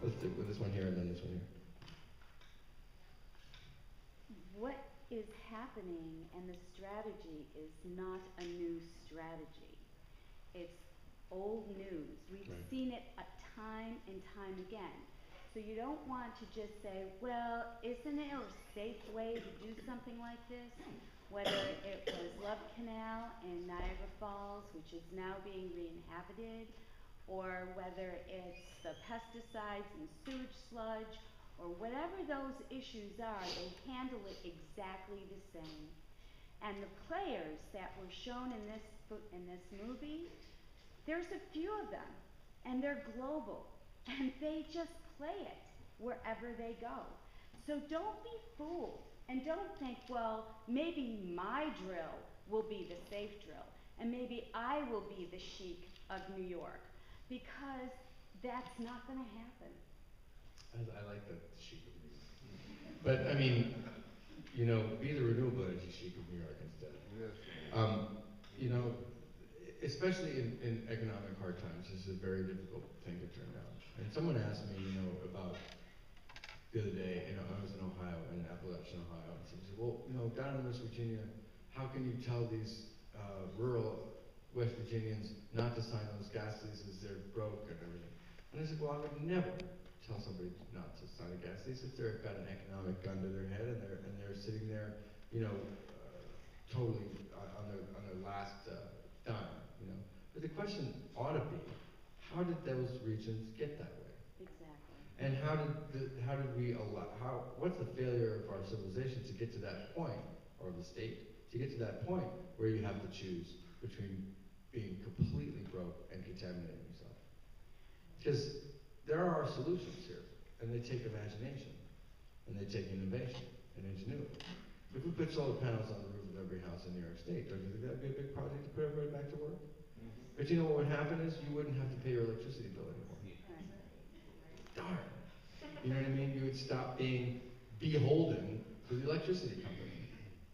Let's stick with this one here and then this one here. What is happening and the strategy is not a new strategy. It's old news. We've Right. seen it time and time again. So you don't want to just say, well, isn't there a safe way to do something like this? Whether it was Love Canal in Niagara Falls, which is now being re-inhabited, or whether it's the pesticides and sewage sludge, or whatever those issues are, they handle it exactly the same. And the players that were shown in this movie, there's a few of them, and they're global, and they just play it wherever they go. So don't be fooled, and don't think, well, maybe my drill will be the safe drill, and maybe I will be the chic of New York, because that's not going to happen. I like the chic of New York. But I mean, you know, be the renewable energy chic of New York instead. Yes. You know, especially in economic hard times, this is a very difficult thing to turn down. And someone asked me, you know, about the other day, you know, I was in Ohio, in Appalachian, Ohio, and someone said, well, you know, down in West Virginia, how can you tell these rural West Virginians not to sign those gas leases, they're broke and everything. And I said, well, I would never tell somebody not to sign a gas lease if they've got an economic gun to their head and they're sitting there, you know, totally on their last dime, you know. But the question ought to be, how did those regions get that way? Exactly. And how did we allow, what's the failure of our civilization to get to that point, or the state, to get to that point where you have to choose between being completely broke and contaminating yourself? Because there are solutions here, and they take imagination, and they take innovation and ingenuity. If we put solar panels on the roof of every house in New York State, don't you think that would be a big project to put everybody back to work? Mm-hmm. But you know what would happen is you wouldn't have to pay your electricity bill anymore. Darn. You know what I mean? You would stop being beholden to the electricity company.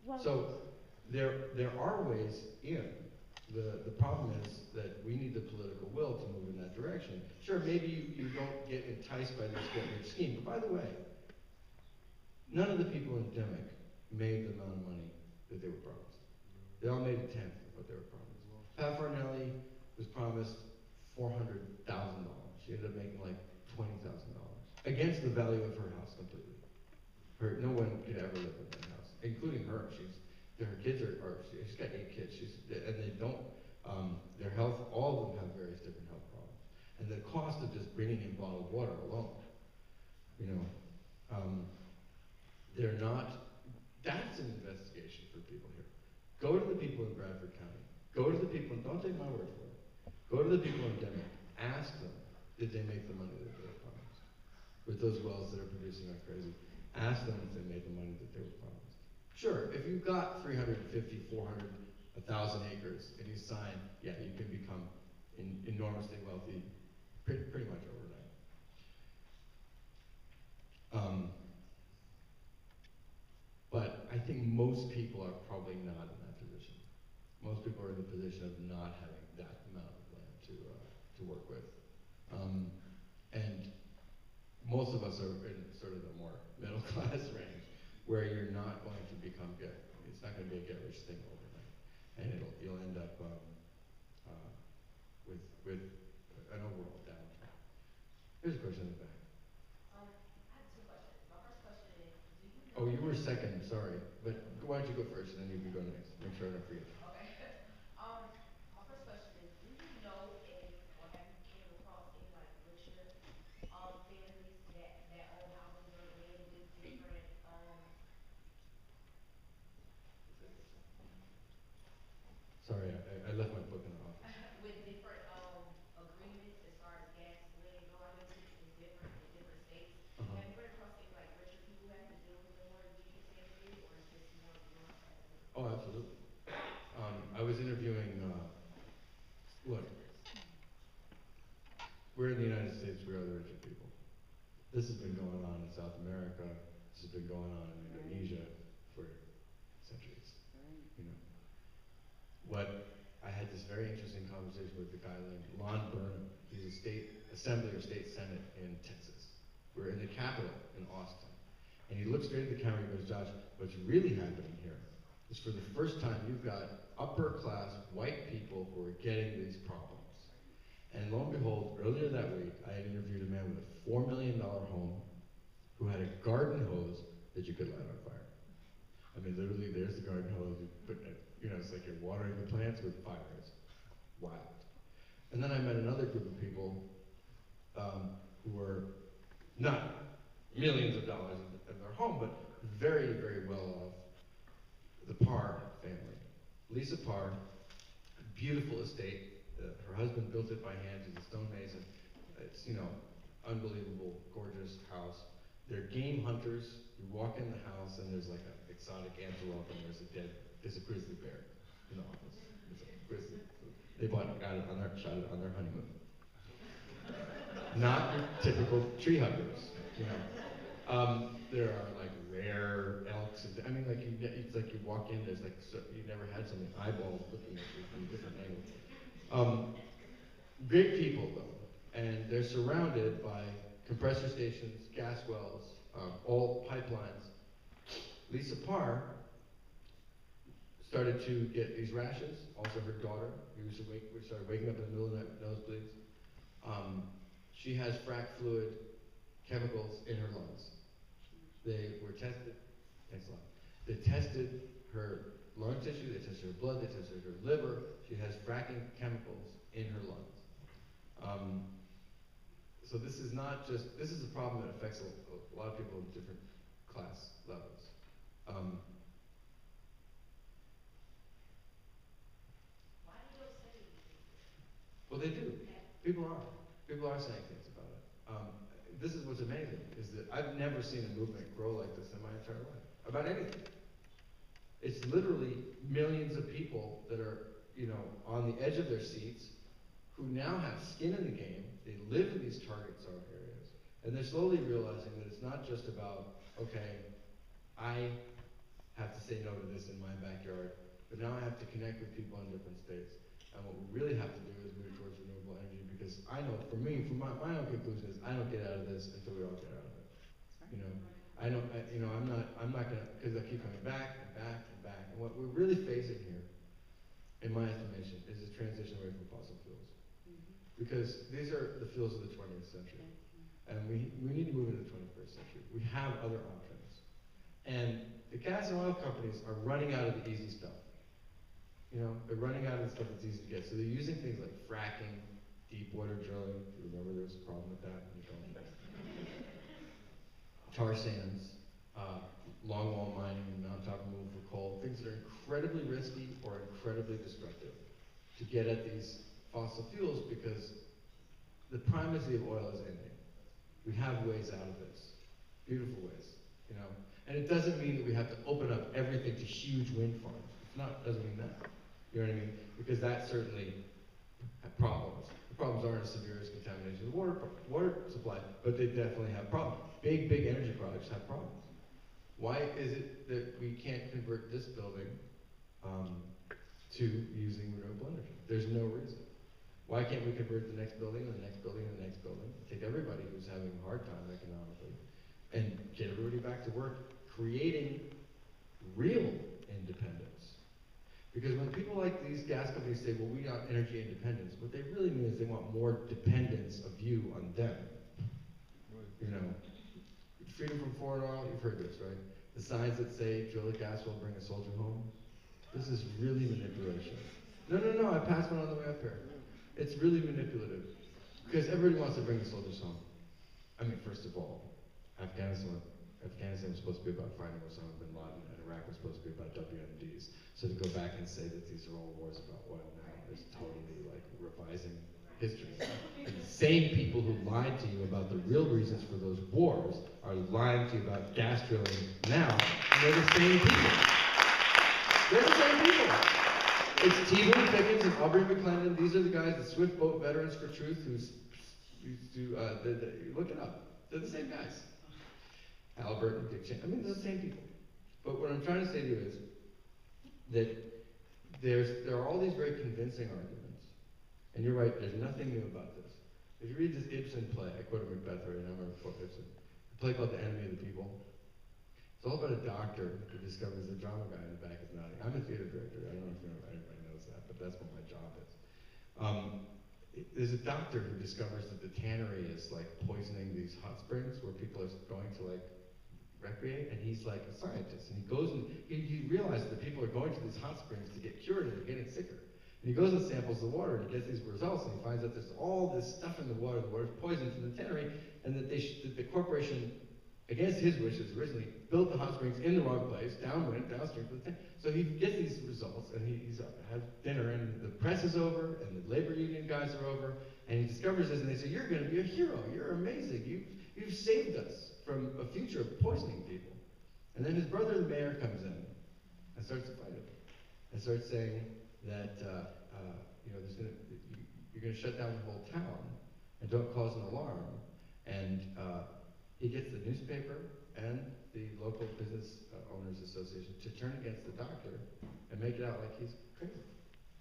Well, So there are ways in. The problem is that we need the political will to move in that direction. Sure, maybe you don't get enticed by this get-rich scheme, but by the way, none of the people in Demick made the amount of money that they were promised. They all made a tenth of what they were promised. Pat Farnelli was promised $400,000. She ended up making like $20,000 against the value of her house completely. No one could ever live in that house, including her. Her kids she's got 8 kids. And they don't, their health, all of them have various different health problems. And the cost of just bringing in bottled water alone, you know, they're not, that's an investigation for people here. Go to the people in Bradford County. Go to the people, don't take my word for it. Go to the people in Demick. Ask them, did they make the money that they were promised? With those wells that are producing like crazy. Ask them if they made the money that they were promised. Sure, if you've got 350, 400, 1,000 acres and you sign, yeah, you can become enormously wealthy pretty much overnight. But I think most people are probably not in that position. Most people are in the position of not having that amount of land to work with. And most of us are in sort of the more middle class range, where you're not going to become good. It's not going to be a get-rich thing overnight, and you'll end up with an overall downturn. Here's a question in the back. I have 2 questions. My first question is, do you know... Oh, you were second, sorry. But why don't you go first, and then you can go next. Make sure I don't forget. Okay. My first question is, do you know if, or have you came across any, like, richer families that own houses or land with different, Sorry, I left my book in the office. with different agreements as far as gas, land go? I know it's different in different states. Uh-huh. Have you run across any, like, richer people who have to deal with the more immediate family, or is this more of your family? Oh, absolutely. I was interviewing, look, we're in the United States, we are the richer people. This has been going on in South America, this has been going on in Indonesia for centuries, you know. I had this very interesting conversation with a guy named Lon Burnham. He's a state assembly or state senate in Texas. We're in the Capitol in Austin. And he looks straight at the camera and he goes, Josh, what's really happening here is for the first time you've got upper class white people who are getting these problems. And lo and behold, earlier that week, I had interviewed a man with a $4 million home who had a garden hose that you could light on fire. I mean, literally, there's the garden hose, but it's like you're watering the plants with fire. It's wild. And then I met another group of people who were not millions of dollars in their home, but very, very well off. The Parr family. Lisa Parr, beautiful estate. Her husband built it by hand. He's a stonemason. It's, unbelievable, gorgeous house. They're game hunters. You walk in the house and there's like an exotic antelope and there's a grizzly bear in the office. It's a grizzly. They shot it on their honeymoon. Not your typical tree huggers, There are like rare elks. It's like you walk in, there's you never had so many eyeballs looking at you from different angles. Great people though, and they're surrounded by compressor stations, gas wells, all pipelines. Lisa Parr started to get these rashes. Also, her daughter, we started waking up in the middle of the night with nosebleeds. She has frac fluid chemicals in her lungs. They were tested. Thanks a lot. They tested her lung tissue. They tested her blood. They tested her liver. She has fracking chemicals in her lungs. So this is a problem that affects a lot of people in different class levels. Why do you say anything? Well, they do. People are saying things about it. This is what's amazing, is that I've never seen a movement grow like this in my entire life, about anything. It's literally millions of people that are, on the edge of their seats, who now have skin in the game. They live in these target zone areas, and they're slowly realizing that it's not just about, okay, I have to say no to this in my backyard, but now I have to connect with people in different states. And what we really have to do is move towards renewable energy, because I know, for me, my own conclusion is I don't get out of this until we all get out of it. I'm not gonna, because I keep coming back and back and back. And what we're really facing here, in my estimation, is a transition away from fossil fuels. Because these are the fuels of the 20th century. And we need to move into the 21st century. We have other options. And the gas and oil companies are running out of the easy stuff. They're running out of the stuff that's easy to get. So they're using things like fracking, deep water drilling. If you remember, there was a problem with that. Tar sands, longwall mining, and mountaintop removal for coal. Things that are incredibly risky or incredibly destructive to get at these fossil fuels, because the primacy of oil is ending. We have ways out of this, beautiful ways, And it doesn't mean that we have to open up everything to huge wind farms. Doesn't mean that. You know what I mean? Because that certainly have problems. The problems aren't as severe as contamination of the water supply, but they definitely have problems. Big energy projects have problems. Why is it that we can't convert this building to using renewable energy? There's no reason. Why can't we convert the next building and the next building and the next building, take everybody who's having a hard time economically, and get everybody back to work, creating real independence? Because when people like these gas companies say, well, we want energy independence, what they really mean is they want more dependence of you on them. Freedom from foreign oil, you've heard this, right? The signs that say, drill a gas well, bring a soldier home. This is really manipulation. No, I passed one on the way up here. It's really manipulative. Because everybody wants to bring the soldiers home. First of all, Afghanistan was supposed to be about finding Osama bin Laden, and Iraq was supposed to be about WMDs. So to go back and say that these are all wars about oil now is totally like revising history. And the same people who lied to you about the real reasons for those wars are lying to you about gas drilling now. And they're the same people. They're the same people. It's T. Boone Pickens and Aubrey McClendon. These are the guys, the Swift Boat Veterans for Truth, who's used to, look it up. They're the same guys. Halliburton, Dick Cheney, they're the same people. But what I'm trying to say to you is that there are all these very convincing arguments. And you're right, there's nothing new about this. If you read this Ibsen play, I quoted Macbeth already, and I'm going to quote Ibsen. play called The Enemy of the People. It's all about a doctor who discovers the drama guy in the back is nodding. I'm a theater director. I don't know if anybody knows that, but that's what my job is. There's a doctor who discovers that the tannery is like poisoning these hot springs where people are going to like recreate, and he's like a scientist, and he goes and he realizes that people are going to these hot springs to get cured and they're getting sicker. And he goes and samples the water, and he gets these results, and he finds out there's all this stuff in the water's poison from the tannery, and that that the corporation, against his wishes, originally built the hot springs in the wrong place, downstream from the tannery. So he gets these results, and he's has dinner, and the press is over, and the labor union guys are over, and he discovers this, and they say, "You're going to be a hero. You're amazing. You've saved us from a future of poisoning people." And then his brother, the mayor, comes in and starts to fight him, and starts saying that you're going to shut down the whole town and don't cause an alarm. And he gets the newspaper and the local business owners association to turn against the doctor and make it out like he's crazy.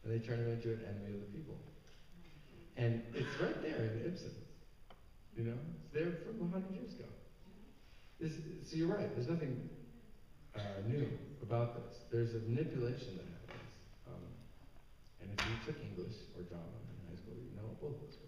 And they turn him into an enemy of the people. And it's right there in Ibsen. You know, it's there from 100 years ago. So you're right. There's nothing new about this. There's a manipulation that happens. And if you took English or drama in high school, you know both those.